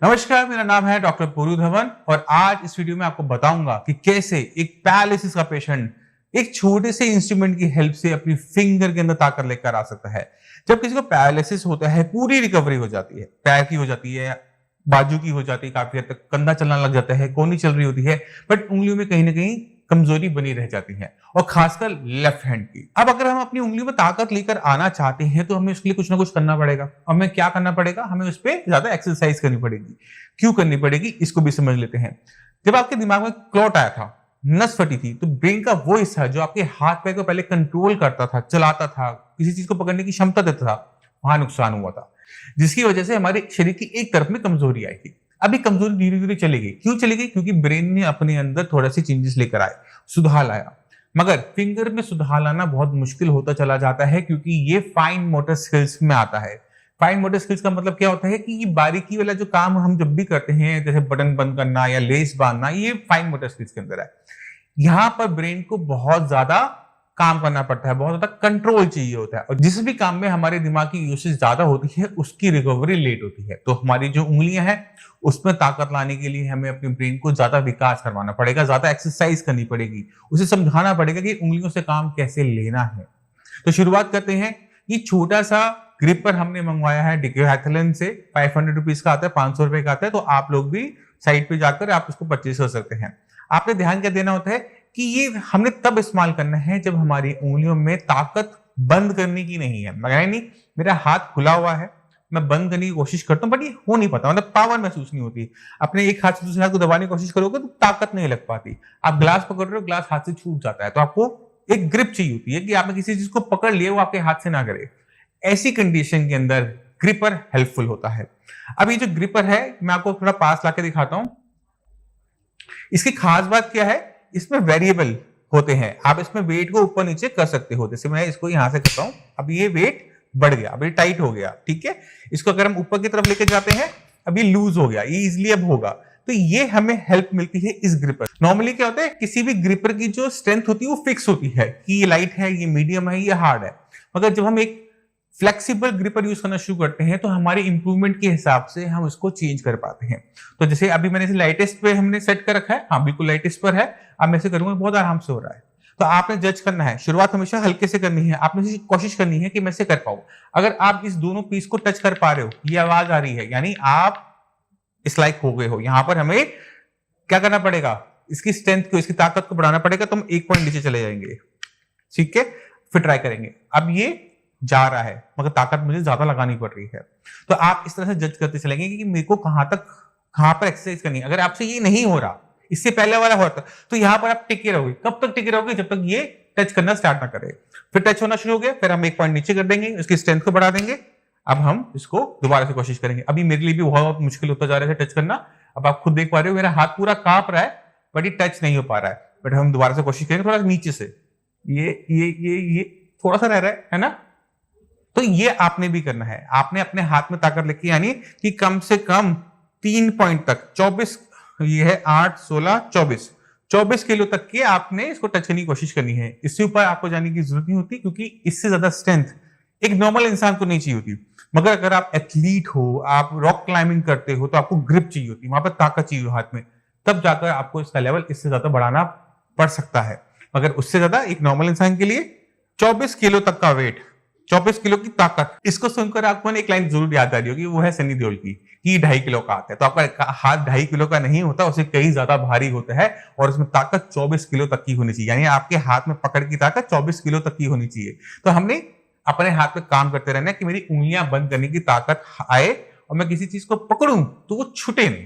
नमस्कार, मेरा नाम है डॉक्टर पुरु धवन और आज इस वीडियो में आपको बताऊंगा कि कैसे एक पैरालिसिस का पेशेंट एक छोटे से इंस्ट्रूमेंट की हेल्प से अपनी फिंगर के अंदर ताकत लेकर आ सकता है। जब किसी को पैरालिसिस होता है, पूरी रिकवरी हो जाती है, पैर की हो जाती है, बाजू की हो जाती है, काफी हद तक कंधा चलना लग जाता है, कोहनी चल रही होती है, बट उंगलियों में कहीं ना कहीं कमजोरी बनी रह जाती है और खासकर लेफ्ट हैंड की। अब अगर हम अपनी उंगलियों में ताकत लेकर आना चाहते हैं तो हमें उसके लिए कुछ ना कुछ करना पड़ेगा। हमें क्या करना पड़ेगा? हमें उस पर ज्यादा एक्सरसाइज करनी पड़ेगी। क्यों करनी पड़ेगी, इसको भी समझ लेते हैं। जब आपके दिमाग में क्लॉट आया था, नस फटी थी, तो ब्रेन का वो हिस्सा जो आपके हाथ पैर को पहले कंट्रोल करता था, चलाता था, किसी चीज को पकड़ने की क्षमता देता था, वहां नुकसान हुआ था, जिसकी वजह से हमारे शरीर की एक तरफ में कमजोरी आई थी। अभी कमजोरी धीरे धीरे चली गई। क्यों चली गई? क्योंकि ब्रेन ने अपने अंदर थोड़ा सी चेंजेस लेकर आए, सुधार लाया। मगर फिंगर में सुधार लाना बहुत मुश्किल होता चला जाता है क्योंकि ये फाइन मोटर स्किल्स में आता है। फाइन मोटर स्किल्स का मतलब क्या होता है कि ये बारीकी वाला जो काम हम जब भी करते हैं, जैसे बटन बंद करना या लेस बांधना, ये फाइन मोटर स्किल्स के अंदर है। यहां पर ब्रेन को बहुत ज्यादा काम करना पड़ता है, बहुत ज्यादा कंट्रोल चाहिए होता है, और जिस भी काम में हमारे दिमाग की यूसेज ज्यादा होती है उसकी रिकवरी लेट होती है। तो हमारी जो उंगलियां हैं उसमें ताकत लाने के लिए हमें अपने ब्रेन को ज्यादा विकास करवाना पड़ेगा, ज्यादा एक्सरसाइज करनी पड़ेगी, उसे समझाना पड़ेगा कि उंगलियों से काम कैसे लेना है। तो शुरुआत करते हैं। ये छोटा सा ग्रिपर हमने मंगवाया है डिकैथलॉन से, 500 रुपीज का आता है, 500 रुपए का आता है। तो आप लोग भी साइट पे जाकर आप इसको परचेज कर सकते हैं। आपने ध्यान क्या देना होता है कि ये हमने तब इस्तेमाल करना है जब हमारी उंगलियों में ताकत बंद करने की नहीं है। मगर नहीं, मेरा हाथ खुला हुआ है, मैं बंद करने की कोशिश करता हूं, बट ये हो नहीं पाता, मतलब पावर महसूस नहीं होती। अपने एक हाथ से दूसरे हाथ को दबाने की कोशिश करोगे तो ताकत नहीं लग पाती। आप ग्लास पकड़ रहे हो, ग्लास हाथ से छूट जाता है, तो आपको एक ग्रिप चाहिए होती है कि आपने किसी चीज को पकड़ लिया, वो आपके हाथ से ना करे। ऐसी कंडीशन के अंदर ग्रिपर हेल्पफुल होता है। अब ये जो ग्रिपर है, मैं आपको थोड़ा पास लाके दिखाता हूं। इसकी खास बात क्या है, इसमें वेरिएबल होते हैं। आप इसमें वेट को ऊपर नीचे कर सकते हो। जैसे मैं इसको यहां से करता हूं, अब ये वेट बढ़ गया, अब ये टाइट हो गया, ठीक है। इसको अगर हम ऊपर की तरफ लेके जाते हैं, अब ये लूज हो गया, ये इजिली अब होगा। तो ये हमें हेल्प मिलती है इस ग्रिपर। नॉर्मली क्या होता है, किसी भी ग्रिपर की जो स्ट्रेंथ होती है वो फिक्स होती है कि ये लाइट है, ये मीडियम है, ये हार्ड है। मगर जब हम एक फ्लेक्सिबल ग्रिपर यूज करना शुरू करते हैं तो हमारे इंप्रूवमेंट के हिसाब से हम इसको चेंज कर पाते हैं। तो जैसे अभी मैंने इसे लाइटेस्ट पे हमने सेट कर रखा है, हाँ बिल्कुल लाइटेस्ट पर है। अब मैं इसे करूंगा, बहुत आराम से हो रहा है। तो आपने जज करना है, शुरुआत हमेशा हल्के से करनी है। आपने कोशिश करनी है कि मैं इसे कर पाऊं। अगर आप इस दोनों पीस को टच कर पा रहे हो, ये आवाज आ रही है, यानी आप इस लाइक हो गए हो। यहां पर हमें क्या करना पड़ेगा, इसकी स्ट्रेंथ को, इसकी ताकत को बढ़ाना पड़ेगा। तो हम 1 पॉइंट नीचे चले जाएंगे, ठीक है। फिर ट्राई करेंगे। अब ये जा रहा है मगर ताकत मुझे ज्यादा लगानी पड़ रही है। तो आप इस तरह से जज करते चलेंगे कि मेरे को कहां पर एक्सरसाइज करनी है। अगर आपसे ये नहीं हो रहा, इससे पहले वाला होता, तो यहां पर आप टिके रहोगे। कब तक टिके रहोगे? जब तक ये टच करना स्टार्ट ना करे। फिर टच होना शुरू हो गया, फिर हम 1 पॉइंट नीचे कर देंगे, इसकी स्ट्रेंथ को बढ़ा देंगे। अब हम इसको दोबारा से कोशिश करेंगे। अभी मेरे लिए भी बहुत मुश्किल होता जा रहा है टच करना। अब आप खुद देख पा रहे हो, मेरा हाथ पूरा कांप रहा है, बट ये टच नहीं हो पा रहा है। बट हम दोबारा से कोशिश करेंगे, थोड़ा नीचे से। ये थोड़ा सा रह रहा है ना। तो ये आपने भी करना है। आपने अपने हाथ में ताकत लेके, यानी कि कम से कम 3 पॉइंट तक, 24, ये है 8, 16, 24 किलो तक के आपने इसको टच करने की कोशिश करनी है। इससे ऊपर आपको जाने की जरूरत नहीं होती, क्योंकि इससे ज्यादा स्ट्रेंथ एक नॉर्मल इंसान को नहीं चाहिए होती। मगर अगर आप एथलीट हो, आप रॉक क्लाइंबिंग करते हो, तो आपको ग्रिप चाहिए होती है, वहां पर ताकत चाहिए हाथ में। तब जाकर आपको इसका लेवल इससे ज्यादा बढ़ाना पड़ सकता है। मगर उससे ज्यादा एक नॉर्मल इंसान के लिए 24 किलो तक का वेट, 24 किलो की ताकत, इसको सुनकर आपको एक लाइन जरूर याद आ रही होगी, वो है सनी देओल की, कि 2.5 किलो का आता है। तो आपका हाथ 2.5 किलो का नहीं होता, उसे कहीं ज्यादा भारी होता है, और उसमें ताकत 24 किलो तक की होनी चाहिए। यानी आपके हाथ में पकड़ की ताकत 24 किलो तक की होनी चाहिए। तो हमने अपने हाथ पे काम करते रहना है कि मेरी उंगलियां बंद करने की ताकत आए, और मैं किसी चीज को पकड़ूं तो वो छूटे नहीं,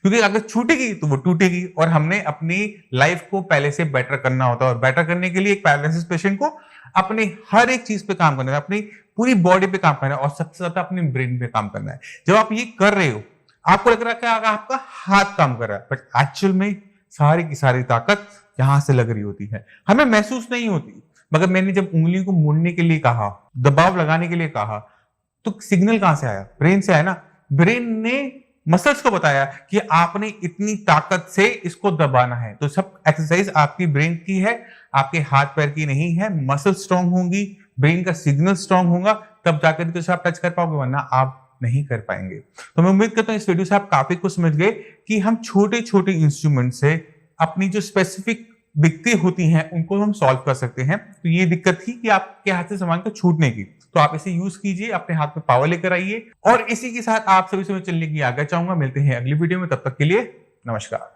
क्योंकि अगर छूटेगी तो वो टूटेगी। और हमने अपनी लाइफ को पहले से बेटर करना होता है, और बेटर करने के लिए एक पैरालिसिस पेशेंट को अपने हर एक चीज पे काम करना है, अपनी पूरी बॉडी पे काम करना है, और सबसे ज्यादा अपने ब्रेन पे काम करना है। जब आप ये कर रहे हो, आपको लग रहा है कि आपका हाथ काम कर रहा है, बट एक्चुअल में सारी की सारी ताकत यहां से लग रही होती है, हमें महसूस नहीं होती। मगर मैंने जब उंगलियों को मोड़ने के लिए कहा, दबाव लगाने के लिए कहा, तो सिग्नल कहां से आया? ब्रेन से आया ना। ब्रेन ने मसल्स को बताया कि आपने इतनी ताकत से इसको दबाना है। तो सब एक्सरसाइज आपकी ब्रेन की है, आपके हाथ पैर की नहीं है। मसल स्ट्रांग होंगी, ब्रेन का सिग्नल स्ट्रांग होगा, तब जाकर तो आप टच कर पाओगे, वरना आप नहीं कर पाएंगे। तो मैं उम्मीद करता हूं इस वीडियो से आप काफी कुछ समझ गए कि हम छोटे छोटे इंस्ट्रूमेंट से अपनी जो स्पेसिफिक दिक्कतें होती हैं उनको हम सॉल्व कर सकते हैं। तो ये दिक्कत थी कि आपके हाथ से सामान को छूटने की, तो आप इसे यूज कीजिए, अपने हाथ में पावर लेकर आइए और इसी के साथ आप सभी से मैं चलने की आज्ञा चाहूंगा। मिलते हैं अगली वीडियो में, तब तक के लिए नमस्कार।